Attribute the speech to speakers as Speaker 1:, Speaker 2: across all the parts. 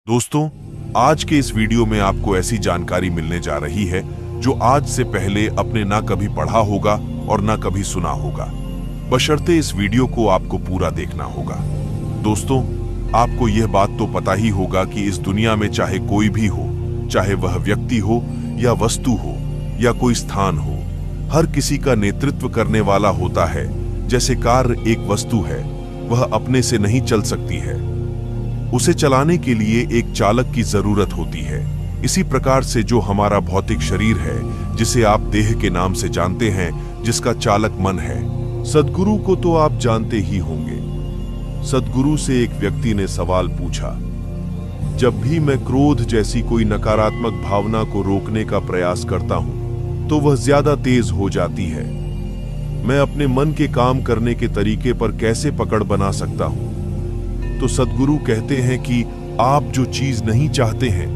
Speaker 1: दोस्तों, आज के इस वीडियो में आपको ऐसी जानकारी मिलने जा रही है जो आज से पहले आपने ना कभी पढ़ा होगा और ना कभी सुना होगा। बशर्ते इस वीडियो को आपको पूरा देखना होगा। दोस्तों, आपको यह बात तो पता ही होगा कि इस दुनिया में चाहे कोई भी हो, चाहे वह व्यक्ति हो या वस्तु हो या कोई स्थान हो, हर किसी का नेतृत्व करने वाला होता है। जैसे कार एक वस्तु है, वह अपने से नहीं चल सकती है, उसे चलाने के लिए एक चालक की जरूरत होती है। इसी प्रकार से जो हमारा भौतिक शरीर है, जिसे आप देह के नाम से जानते हैं, जिसका चालक मन है। सद्गुरु को तो आप जानते ही होंगे। सद्गुरु से एक व्यक्ति ने सवाल पूछा, जब भी मैं क्रोध जैसी कोई नकारात्मक भावना को रोकने का प्रयास करता हूं तो वह ज्यादा तेज हो जाती है। मैं अपने मन के काम करने के तरीके पर कैसे पकड़ बना सकता हूं? तो सद्गुरु कहते हैं कि आप जो चीज नहीं चाहते हैं,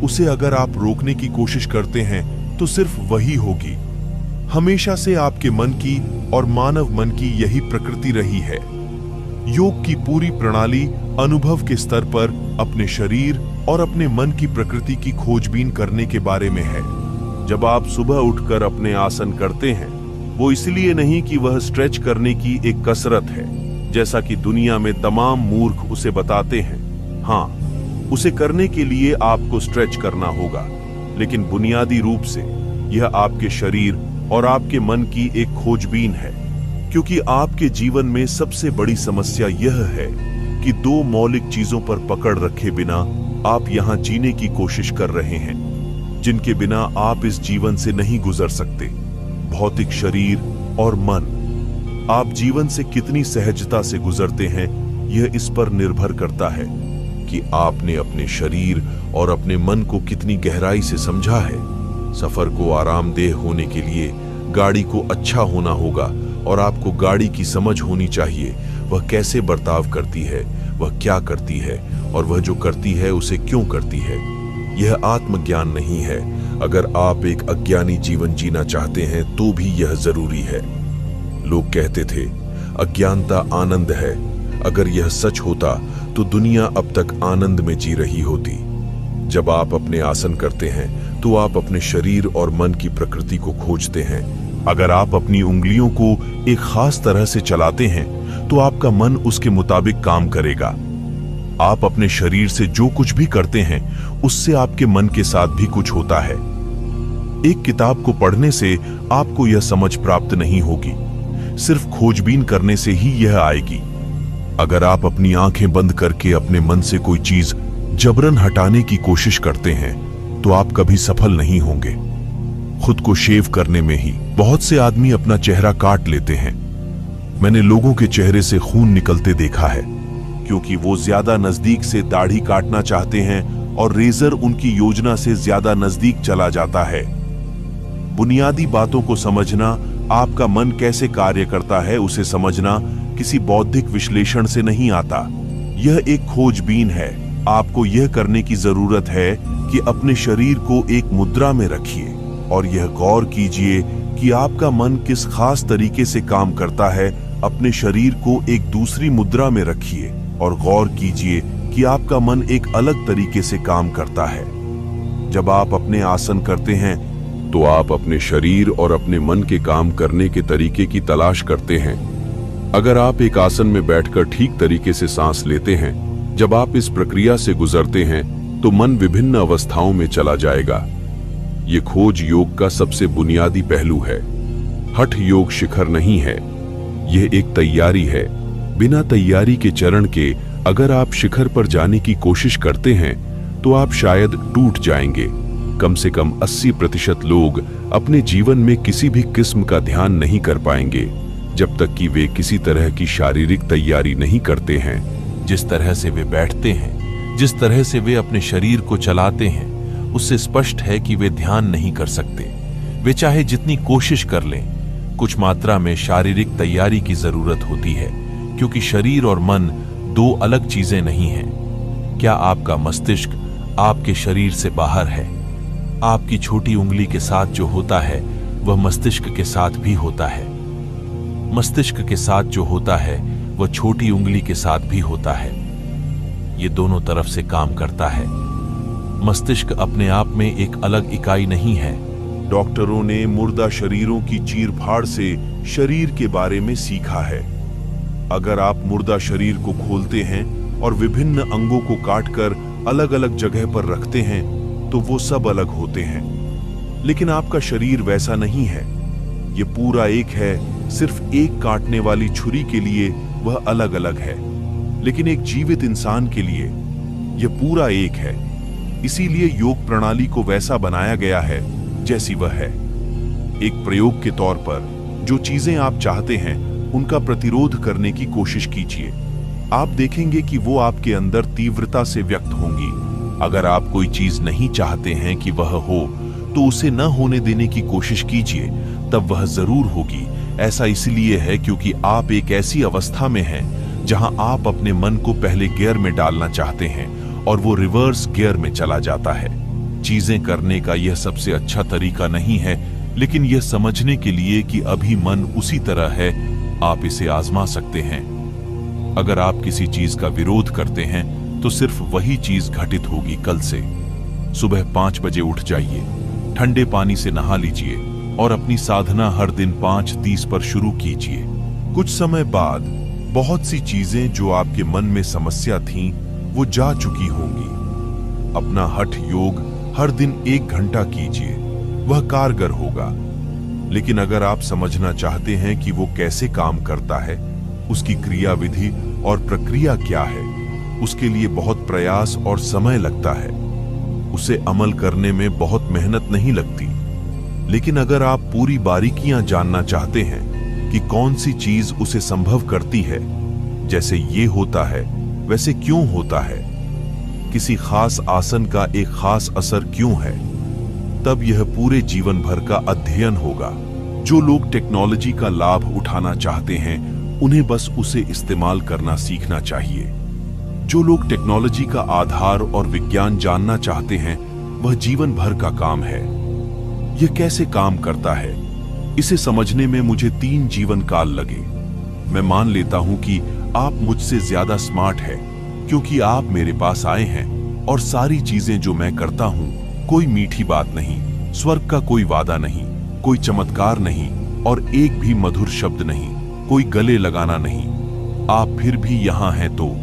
Speaker 1: उसे अगर आप रोकने की कोशिश करते हैं तो सिर्फ वही होगी। हमेशा से आपके मन की और मानव मन की यही प्रकृति रही है। योग की पूरी प्रणाली अनुभव के स्तर पर अपने शरीर और अपने मन की प्रकृति की खोजबीन करने के बारे में है। जब आप सुबह उठकर अपने आसन करते हैं, वो इसलिए नहीं कि वह स्ट्रेच करने की एक कसरत है, जैसा कि दुनिया में तमाम मूर्ख उसे बताते हैं। हाँ, उसे करने के लिए आपको स्ट्रेच करना होगा, लेकिन बुनियादी रूप से यह आपके शरीर और आपके मन की एक खोजबीन है। क्योंकि आपके जीवन में सबसे बड़ी समस्या यह है कि दो मौलिक चीजों पर पकड़ रखे बिना आप यहां जीने की कोशिश कर रहे हैं, जिनके बिना आप इस जीवन से नहीं गुजर सकते। भौतिक शरीर और मन। आप जीवन से कितनी सहजता से गुजरते हैं, यह इस पर निर्भर करता है कि आपने अपने शरीर और अपने मन को कितनी गहराई से समझा है। सफर को आरामदेह होने के लिए गाड़ी को अच्छा होना होगा और आपको गाड़ी की समझ होनी चाहिए। वह कैसे बर्ताव करती है, वह क्या करती है और वह जो करती है उसे क्यों करती है। यह आत्मज्ञान नहीं है। अगर आप एक अज्ञानी जीवन जीना चाहते हैं तो भी यह जरूरी है। लोग कहते थे, अज्ञानता आनंद है। अगर यह सच होता तो दुनिया अब तक आनंद में जी रही होती। जब आप अपने आसन करते हैं तो आप अपने शरीर और मन की प्रकृति को खोजते हैं। अगर आप अपनी उंगलियों को एक खास तरह से चलाते हैं तो आपका मन उसके मुताबिक काम करेगा। आप अपने शरीर से जो कुछ भी करते हैं, उससे आपके मन के साथ भी कुछ होता है। एक किताब को पढ़ने से आपको यह समझ प्राप्त नहीं होगी, सिर्फ खोजबीन करने से ही यह आएगी। अगर आप अपनी आंखें बंद करके अपने मन से कोई चीज जबरन हटाने की कोशिश करते हैं तो आप कभी सफल नहीं होंगे। खुद को शेव करने में ही बहुत से आदमी अपना चेहरा काट लेते हैं। मैंने लोगों के चेहरे से खून निकलते देखा है, क्योंकि वो ज्यादा नजदीक से दाढ़ी काटना चाहते हैं और रेजर उनकी योजना से ज्यादा नजदीक चला जाता है। बुनियादी बातों को समझना, आपका मन कैसे कार्य करता है उसे समझना किसी बौद्धिक विश्लेषण से नहीं आता। यह एक खोजबीन है। आपको यह करने की जरूरत है कि अपने शरीर को एक मुद्रा में रखिए और यह गौर कीजिए कि आपका मन किस खास तरीके से काम करता है। अपने शरीर को एक दूसरी मुद्रा में रखिए और गौर कीजिए कि आपका मन एक अलग तरीके से काम करता है। जब आप अपने आसन करते हैं तो आप अपने शरीर और अपने मन के काम करने के तरीके की तलाश करते हैं। अगर आप एक आसन में बैठकर ठीक तरीके से सांस लेते हैं, जब आप इस प्रक्रिया से गुजरते हैं तो मन विभिन्न अवस्थाओं में चला जाएगा। ये खोज योग का सबसे बुनियादी पहलू है। हठ योग शिखर नहीं है, यह एक तैयारी है। बिना तैयारी के चरण के अगर आप शिखर पर जाने की कोशिश करते हैं तो आप शायद टूट जाएंगे। कम से कम 80% लोग अपने जीवन में किसी भी किस्म का ध्यान नहीं कर पाएंगे जब तक कि वे किसी तरह की शारीरिक तैयारी नहीं करते हैं। जिस तरह से वे बैठते हैं, जिस तरह से वे अपने शरीर को चलाते हैं, उससे स्पष्ट है कि वे ध्यान नहीं कर सकते। वे चाहे जितनी कोशिश कर लें, कुछ मात्रा में शारीरिक तैयारी की जरूरत होती है, क्योंकि शरीर और मन दो अलग चीजें नहीं हैं। क्या आपका मस्तिष्क आपके शरीर से बाहर है? आपकी छोटी उंगली के साथ जो होता है वह मस्तिष्क के साथ भी होता है। मस्तिष्क के साथ जो होता है वह छोटी उंगली के साथ भी होता है। ये दोनों तरफ से काम करता है।
Speaker 2: मस्तिष्क अपने आप में एक अलग इकाई नहीं है।
Speaker 1: डॉक्टरों ने मुर्दा शरीरों की चीर-फाड़ से शरीर के बारे में सीखा है। अगर आप मुर्दा शरीर को खोलते हैं और विभिन्न अंगों को काटकर अलग-अलग जगह पर रखते हैं तो वो सब अलग होते हैं। लेकिन आपका शरीर वैसा नहीं है। ये पूरा एक है, सिर्फ एक काटने वाली छुरी के लिए वह अलग-अलग है, लेकिन एक जीवित इंसान के लिए यह पूरा एक है। इसीलिए योग प्रणाली को वैसा बनाया गया है जैसी वह है। एक प्रयोग के तौर पर जो चीजें आप चाहते हैं उनका प्रतिरोध करने की कोशिश कीजिए। आप देखेंगे कि वो आपके अंदर तीव्रता से व्यक्त होंगी। अगर आप कोई चीज नहीं चाहते हैं कि वह हो तो उसे न होने देने की कोशिश कीजिए, तब वह जरूर होगी। ऐसा इसलिए है क्योंकि आप एक ऐसी अवस्था में हैं जहां आप अपने मन को पहले गियर में डालना चाहते हैं और वो रिवर्स गियर में चला जाता है। चीजें करने का यह सबसे अच्छा तरीका नहीं है, लेकिन यह समझने के लिए कि अभी मन उसी तरह है, आप इसे आजमा सकते हैं। अगर आप किसी चीज का विरोध करते हैं तो सिर्फ वही चीज घटित होगी कल से। सुबह 5 बजे उठ जाइए, ठंडे पानी से नहा लीजिए और अपनी साधना हर दिन 5:30 पर शुरू कीजिए। कुछ समय बाद बहुत सी चीजें जो आपके मन में समस्या थीं, वो जा चुकी होंगी। अपना हठ योग हर दिन 1 घंटा कीजिए, वह कारगर होगा। लेकिन अगर आप समझना चाहते हैं कि वो कैसे काम करता है, उसकी क्रियाविधि और प्रक्रिया क्या है, उसके लिए बहुत प्रयास और समय लगता है। उसे अमल करने में बहुत मेहनत नहीं लगती। लेकिन अगर आप पूरी बारीकियां जानना चाहते हैं कि कौन सी चीज उसे संभव करती है, जैसे ये होता है वैसे क्यों होता है, किसी खास आसन का एक खास असर क्यों है, तब यह पूरे जीवन भर का अध्ययन होगा। जो लोग टेक्नोलॉजी का लाभ उठाना चाहते हैं उन्हें बस उसे इस्तेमाल करना सीखना चाहिए। जो लोग टेक्नोलॉजी का आधार और विज्ञान जानना चाहते हैं वह जीवन भर का काम है। यह कैसे काम करता है, इसे समझने में मुझे 3 जीवन काल लगे। मैं मान लेता हूं कि आप मुझसे ज्यादा स्मार्ट हैं क्योंकि आप मेरे पास आए हैं और सारी चीजें जो मैं करता हूं, कोई मीठी बात नहीं, स्वर्ग का कोई वादा नहीं, कोई चमत्कार नहीं और एक भी मधुर शब्द नहीं, कोई गले लगाना नहीं। आप फिर भी यहां हैं तो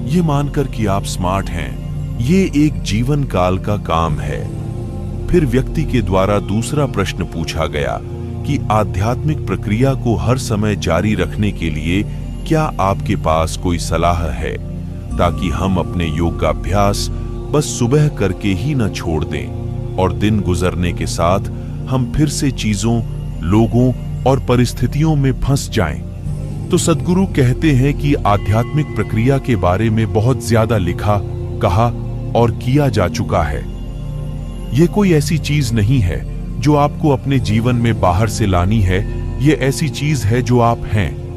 Speaker 1: ये मानकर कि आप स्मार्ट हैं, ये एक जीवन काल का काम है। फिर व्यक्ति के द्वारा दूसरा प्रश्न पूछा गया कि आध्यात्मिक प्रक्रिया को हर समय जारी रखने के लिए क्या आपके पास कोई सलाह है, ताकि हम अपने योग का अभ्यास बस सुबह करके ही न छोड़ दें और दिन गुजरने के साथ हम फिर से चीजों, लोगों और परिस्थितियों में फंस जाएं। तो सद्गुरु कहते हैं कि आध्यात्मिक प्रक्रिया के बारे में बहुत ज्यादा लिखा, कहा और किया जा चुका है। यह कोई ऐसी चीज नहीं है जो आपको अपने जीवन में बाहर से लानी है, यह ऐसी चीज है जो आप हैं।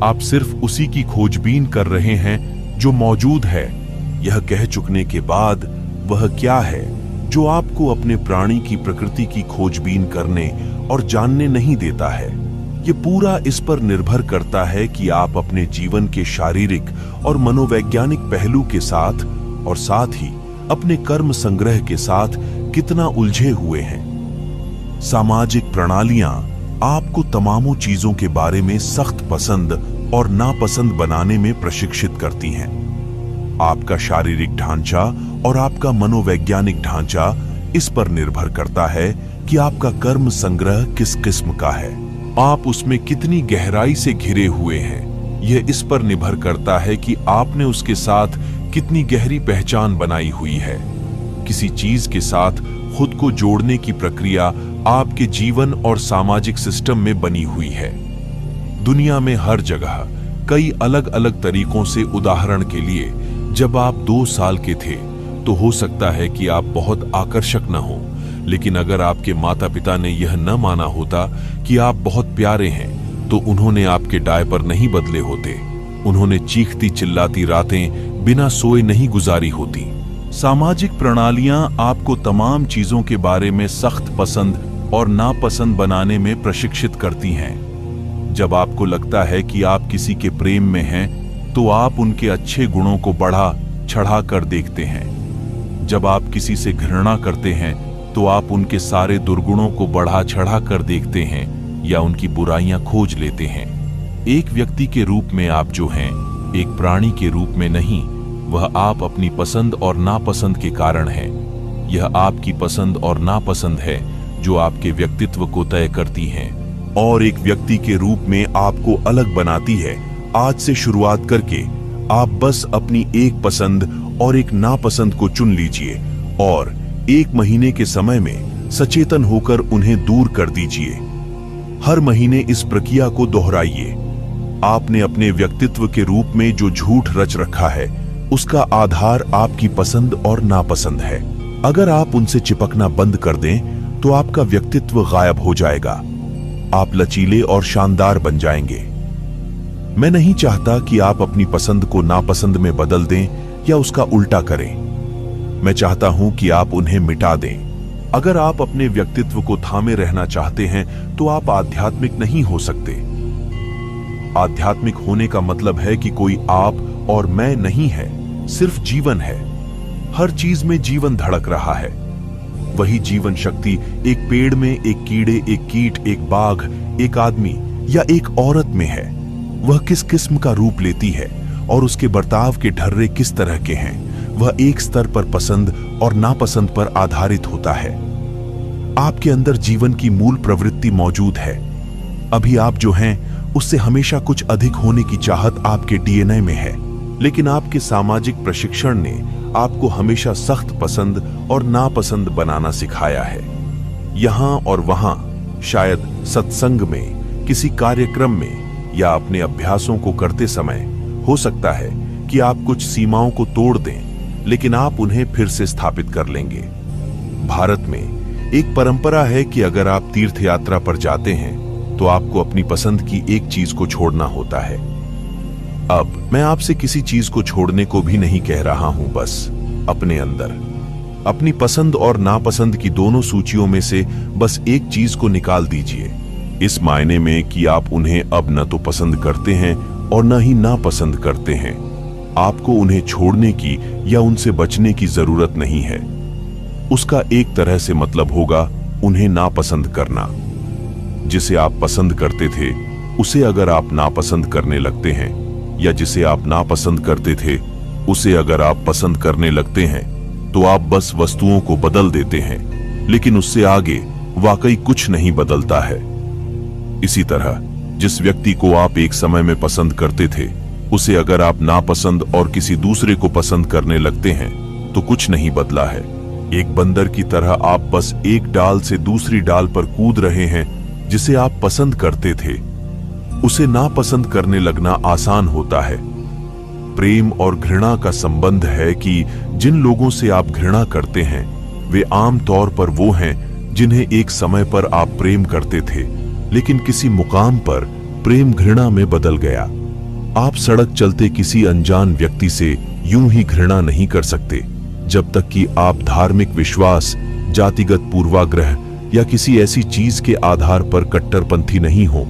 Speaker 1: आप सिर्फ उसी की खोजबीन कर रहे हैं जो मौजूद है। यह कह चुकने के बाद वह क्या है जो आपको अपने प्राणी की प्रकृति की खोजबीन करने और जानने नहीं देता है। ये पूरा इस पर निर्भर करता है कि आप अपने जीवन के शारीरिक और मनोवैज्ञानिक पहलू के साथ और साथ ही अपने कर्म संग्रह के साथ कितना उलझे हुए हैं। सामाजिक प्रणालियां आपको तमामों चीजों के बारे में सख्त पसंद और नापसंद बनाने में प्रशिक्षित करती हैं। आपका शारीरिक ढांचा और आपका मनोवैज्ञानिक ढांचा इस पर निर्भर करता है कि आपका कर्म संग्रह किस किस्म का है, आप उसमें कितनी गहराई से घिरे हुए हैं। यह इस पर निर्भर करता है कि आपने उसके साथ कितनी गहरी पहचान बनाई हुई है। किसी चीज के साथ खुद को जोड़ने की प्रक्रिया आपके जीवन और सामाजिक सिस्टम में बनी हुई है। दुनिया में हर जगह कई अलग अलग तरीकों से, उदाहरण के लिए जब आप 2 साल के थे तो हो सकता है कि आप बहुत आकर्षक न हो, लेकिन अगर आपके माता पिता ने यह न माना होता कि आप बहुत प्यारे हैं तो उन्होंने आपके डायपर नहीं बदले होते, उन्होंने चीखती चिल्लाती रातें बिना सोए नहीं गुजारी होती। सामाजिक प्रणालियां आपको तमाम चीजों के बारे में सख्त पसंद और नापसंद बनाने में प्रशिक्षित करती हैं। जब आपको लगता है कि आप किसी के प्रेम में हैं तो आप उनके अच्छे गुणों को बढ़ा चढ़ा कर देखते हैं।
Speaker 2: जब आप किसी से घृणा करते हैं तो आप उनके सारे दुर्गुणों को बढ़ा चढ़ा कर देखते हैं या उनकी बुराइयां खोज लेते हैं। एक व्यक्ति के रूप में आप जो हैं, एक प्राणी के रूप में नहीं। वह आप अपनी पसंद और नापसंद के कारण है। यह आपकी पसंद और नापसंद है जो आपके व्यक्तित्व को तय करती हैं
Speaker 1: और एक व्यक्ति के रूप में आपको अलग बनाती है। आज से शुरुआत करके आप बस अपनी एक पसंद और एक नापसंद को चुन लीजिए और 1 महीने के समय में सचेतन होकर उन्हें दूर कर दीजिए। हर महीने इस प्रक्रिया को दोहराइए। आपने अपने व्यक्तित्व के रूप में जो झूठ रच रखा है, उसका आधार आपकी पसंद और नापसंद है। अगर आप उनसे चिपकना बंद कर दें तो आपका व्यक्तित्व गायब हो जाएगा। आप लचीले और शानदार बन जाएंगे। मैं नहीं चाहता कि आप अपनी पसंद को नापसंद में बदल दें या उसका उल्टा करें। मैं चाहता हूं कि आप उन्हें मिटा दें। अगर आप अपने व्यक्तित्व को थामे रहना चाहते हैं तो आप आध्यात्मिक नहीं हो सकते। आध्यात्मिक होने का मतलब है कि कोई आप और मैं नहीं है, सिर्फ जीवन है। हर चीज में जीवन धड़क रहा है। वही जीवन शक्ति एक पेड़ में, एक कीड़े, एक कीट, एक बाघ, एक आदमी या एक औरत में है। वह किस किस्म का रूप लेती है और उसके बर्ताव के ढर्रे किस तरह के हैं, वह एक स्तर पर पसंद और नापसंद पर आधारित होता है। आपके अंदर जीवन की मूल प्रवृत्ति मौजूद है। अभी आप जो हैं उससे हमेशा कुछ अधिक होने की चाहत आपके डीएनए में है, लेकिन आपके सामाजिक प्रशिक्षण ने आपको हमेशा सख्त पसंद और नापसंद बनाना सिखाया है। यहां और वहां, शायद सत्संग में, किसी कार्यक्रम में या अपने अभ्यासों को करते समय हो सकता है कि आप कुछ सीमाओं को तोड़ दें, लेकिन आप उन्हें फिर से स्थापित कर लेंगे। भारत में एक परंपरा है कि अगर आप तीर्थ यात्रा पर जाते हैं तो आपको अपनी पसंद की एक चीज को छोड़ना होता है। अब मैं आपसे किसी चीज को छोड़ने को भी नहीं कह रहा हूं, बस अपने अंदर अपनी पसंद और नापसंद की दोनों सूचियों में से बस एक चीज को निकाल दीजिए। इस मायने में कि आप उन्हें अब न तो पसंद करते हैं और न ही नापसंद करते हैं। आपको उन्हें छोड़ने की या उनसे बचने की जरूरत नहीं है। उसका एक तरह से मतलब होगा उन्हें नापसंद करना। जिसे आप पसंद करते थे उसे अगर आप नापसंद करने लगते हैं, या जिसे आप नापसंद करते थे उसे अगर आप पसंद करने लगते हैं, तो आप बस वस्तुओं को बदल देते हैं, लेकिन उससे आगे वाकई कुछ नहीं बदलता है। इसी तरह जिस व्यक्ति को आप एक समय में पसंद करते थे, उसे अगर आप नापसंद और किसी दूसरे को पसंद करने लगते हैं तो कुछ नहीं बदला है। एक बंदर की तरह आप बस एक डाल से दूसरी डाल पर कूद रहे हैं। जिसे आप पसंद करते थे उसे नापसंद करने लगना आसान होता है। प्रेम और घृणा का संबंध है कि जिन लोगों से आप घृणा करते हैं वे आम तौर पर वो हैं जिन्हें एक समय पर आप प्रेम करते थे, लेकिन किसी मुकाम पर प्रेम घृणा में बदल गया। आप सड़क चलते किसी अनजान व्यक्ति से यूं ही घृणा नहीं कर सकते जब तक कि आप धार्मिक विश्वास, जातिगत पूर्वाग्रह या किसी ऐसी चीज के आधार पर कट्टरपंथी नहीं हो।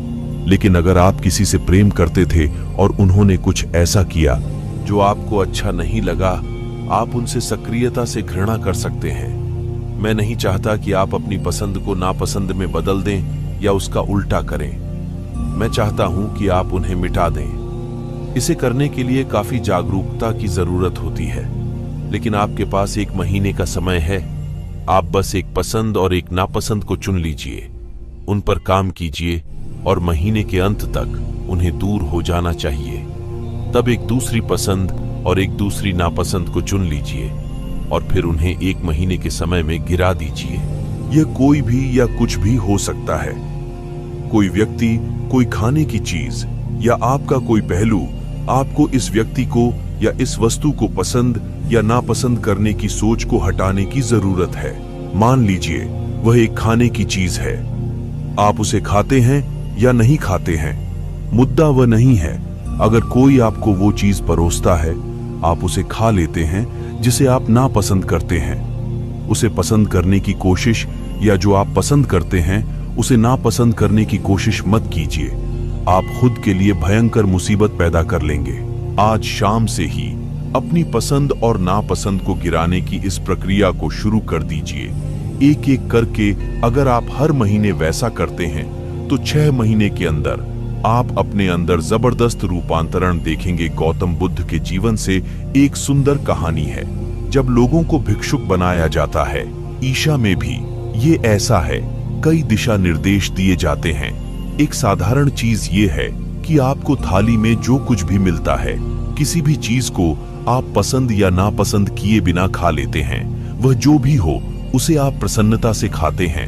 Speaker 1: लेकिन अगर आप किसी से प्रेम करते थे और उन्होंने कुछ ऐसा किया जो आपको अच्छा नहीं लगा, आप उनसे सक्रियता से घृणा कर सकते हैं। मैं नहीं चाहता कि आप अपनी पसंद को नापसंद में बदल दें या उसका उल्टा करें। मैं चाहता हूं कि आप उन्हें मिटा दें। इसे करने के लिए काफी जागरूकता की जरूरत होती है, लेकिन आपके पास 1 महीने का समय है। आप बस एक पसंद और एक नापसंद को चुन लीजिए, उन पर काम कीजिए और महीने के अंत तक उन्हें दूर हो जाना चाहिए। तब एक दूसरी पसंद और एक दूसरी नापसंद को चुन लीजिए और फिर उन्हें 1 महीने के समय में गिरा दीजिए। यह कोई भी या कुछ भी हो सकता है। कोई व्यक्ति, कोई खाने की चीज या आपका कोई पहलू। आपको इस व्यक्ति को या इस वस्तु को पसंद या नापसंद करने की सोच को हटाने की जरूरत है। मान लीजिए वह एक खाने की चीज है। आप उसे खाते हैं या नहीं खाते हैं, मुद्दा वह नहीं है। अगर कोई आपको वो चीज परोसता है, आप उसे खा लेते हैं जिसे आप नापसंद करते हैं। उसे पसंद करने की कोशिश या जो आप पसंद करते हैं उसे नापसंद करने की कोशिश मत कीजिए। आप खुद के लिए भयंकर मुसीबत पैदा कर लेंगे। आज शाम से ही अपनी पसंद और नापसंद को गिराने की इस प्रक्रिया को शुरू कर दीजिए। एक एक करके अगर आप हर महीने वैसा करते हैं तो 6 महीने के अंदर आप अपने अंदर जबरदस्त रूपांतरण देखेंगे। गौतम बुद्ध के जीवन से एक सुंदर कहानी है। जब लोगों को भिक्षुक बनाया जाता है, ईशा में भी ये ऐसा है। कई दिशा निर्देश दिए जाते हैं। एक साधारण चीज ये है कि आपको थाली में जो कुछ भी मिलता है, किसी भी चीज को आप पसंद या नापसंद किए बिना खा लेते हैं। वह जो भी हो उसे आप प्रसन्नता से खाते हैं,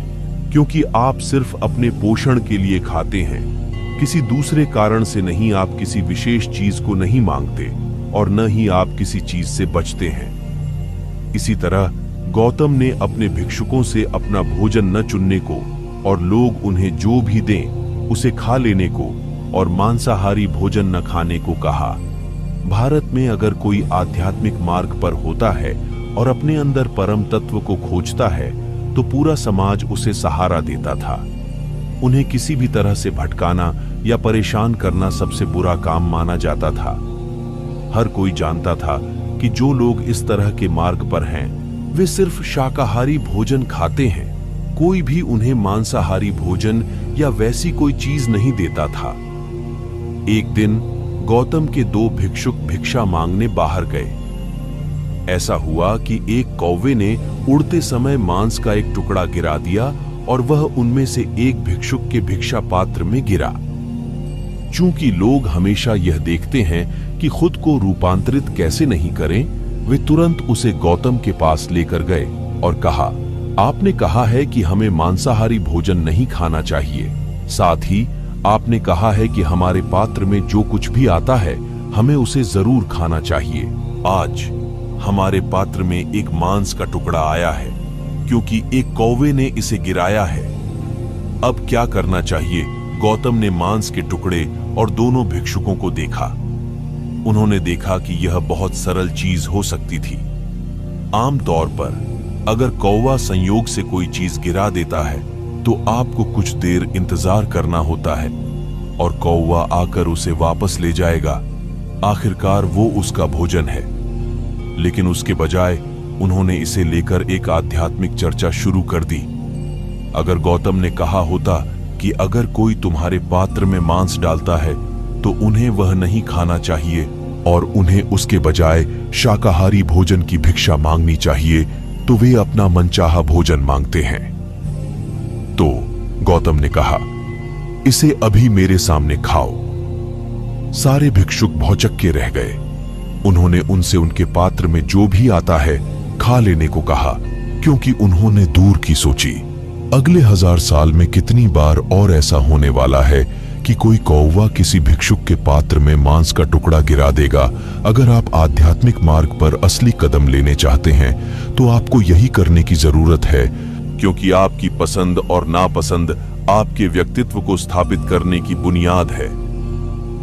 Speaker 1: क्योंकि आप सिर्फ अपने पोषण के लिए खाते हैं। किसी दूसरे कारण से नहीं। आप किसी विशेष चीज को नहीं मांगते और न ही आप किसी चीज से बचते हैं। इसी तरह गौतम ने अपने भिक्षुकों से अपना भोजन न चुनने को और लोग उन्हें जो भी दें उसे खा लेने को और मांसाहारी भोजन न खाने को कहा। भारत में अगर कोई आध्यात्मिक मार्ग पर होता है और अपने अंदर परम तत्व को खोजता है तो पूरा समाज उसे सहारा देता था। उन्हें किसी भी तरह से भटकाना या परेशान करना सबसे बुरा काम माना जाता था। हर कोई जानता था कि जो लोग इस तरह के मार्ग पर हैं वे सिर्फ शाकाहारी भोजन खाते हैं। कोई भी उन्हें मांसाहारी भोजन या वैसी कोई चीज नहीं देता था। एक दिन गौतम के 2 भिक्षुक भिक्षा मांगने बाहर गए। ऐसा हुआ कि एक कौवे ने उड़ते समय मांस का एक टुकड़ा गिरा दिया और वह उनमें से एक भिक्षुक के भिक्षा पात्र में गिरा। चूंकि लोग हमेशा यह देखते हैं कि खुद को रूपांतरित कैसे नहीं करें, वे तुरंत उसे गौतम के पास लेकर गए और कहा, आपने कहा है कि हमें मांसाहारी भोजन नहीं खाना चाहिए। साथ ही आपने कहा है कि हमारे पात्र में जो कुछ भी आता है हमें उसे जरूर खाना चाहिए। आज हमारे पात्र में एक मांस का टुकड़ा आया है क्योंकि एक कौवे ने इसे गिराया है। अब क्या करना चाहिए? गौतम ने मांस के टुकड़े और दोनों भिक्षुकों को देखा। उन्होंने देखा कि यह बहुत सरल चीज हो सकती थी। आमतौर पर अगर कौवा संयोग से कोई चीज गिरा देता है तो आपको कुछ देर इंतजार करना होता है और कौवा आकर उसे वापस ले जाएगा। आखिरकार वो उसका भोजन है। लेकिन उसके बजाय उन्होंने इसे लेकर एक आध्यात्मिक चर्चा शुरू कर दी। अगर गौतम ने कहा होता कि अगर कोई तुम्हारे पात्र में मांस डालता है तो उन्हें वह नहीं खाना चाहिए और उन्हें उसके बजाय शाकाहारी भोजन की भिक्षा मांगनी चाहिए, तो वे अपना मनचाहा भोजन मांगते हैं। तो गौतम ने कहा, इसे अभी मेरे सामने खाओ। सारे भिक्षुक भौचक्के रह गए। उन्होंने उनसे उनके पात्र में जो भी आता है खा लेने को कहा, क्योंकि उन्होंने दूर की सोची। अगले 1000 साल में कितनी बार और ऐसा होने वाला है कि कोई कौवा किसी भिक्षुक के पात्र में मांस का टुकड़ा गिरा देगा। अगर आप आध्यात्मिक मार्ग पर असली कदम लेने चाहते हैं तो आपको यही करने की जरूरत है, क्योंकि आपकी पसंद और नापसंद आपके व्यक्तित्व को स्थापित करने की बुनियाद है।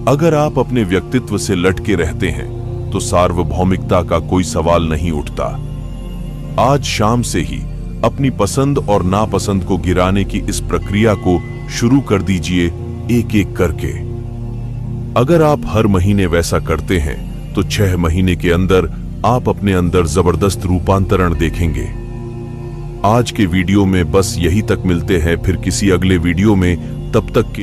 Speaker 1: अगर आप अपने व्यक्तित्व से लटके रहते हैं तो सार्वभौमिकता का कोई सवाल नहीं उठता। आज शाम से ही अपनी पसंद और नापसंद को गिराने की इस प्रक्रिया को शुरू कर दीजिए, एक एक करके। अगर आप हर महीने वैसा करते हैं तो 6 महीने के अंदर आप अपने अंदर जबरदस्त रूपांतरण देखेंगे। आज के वीडियो में बस यही तक। मिलते हैं फिर किसी अगले वीडियो में। तब तक के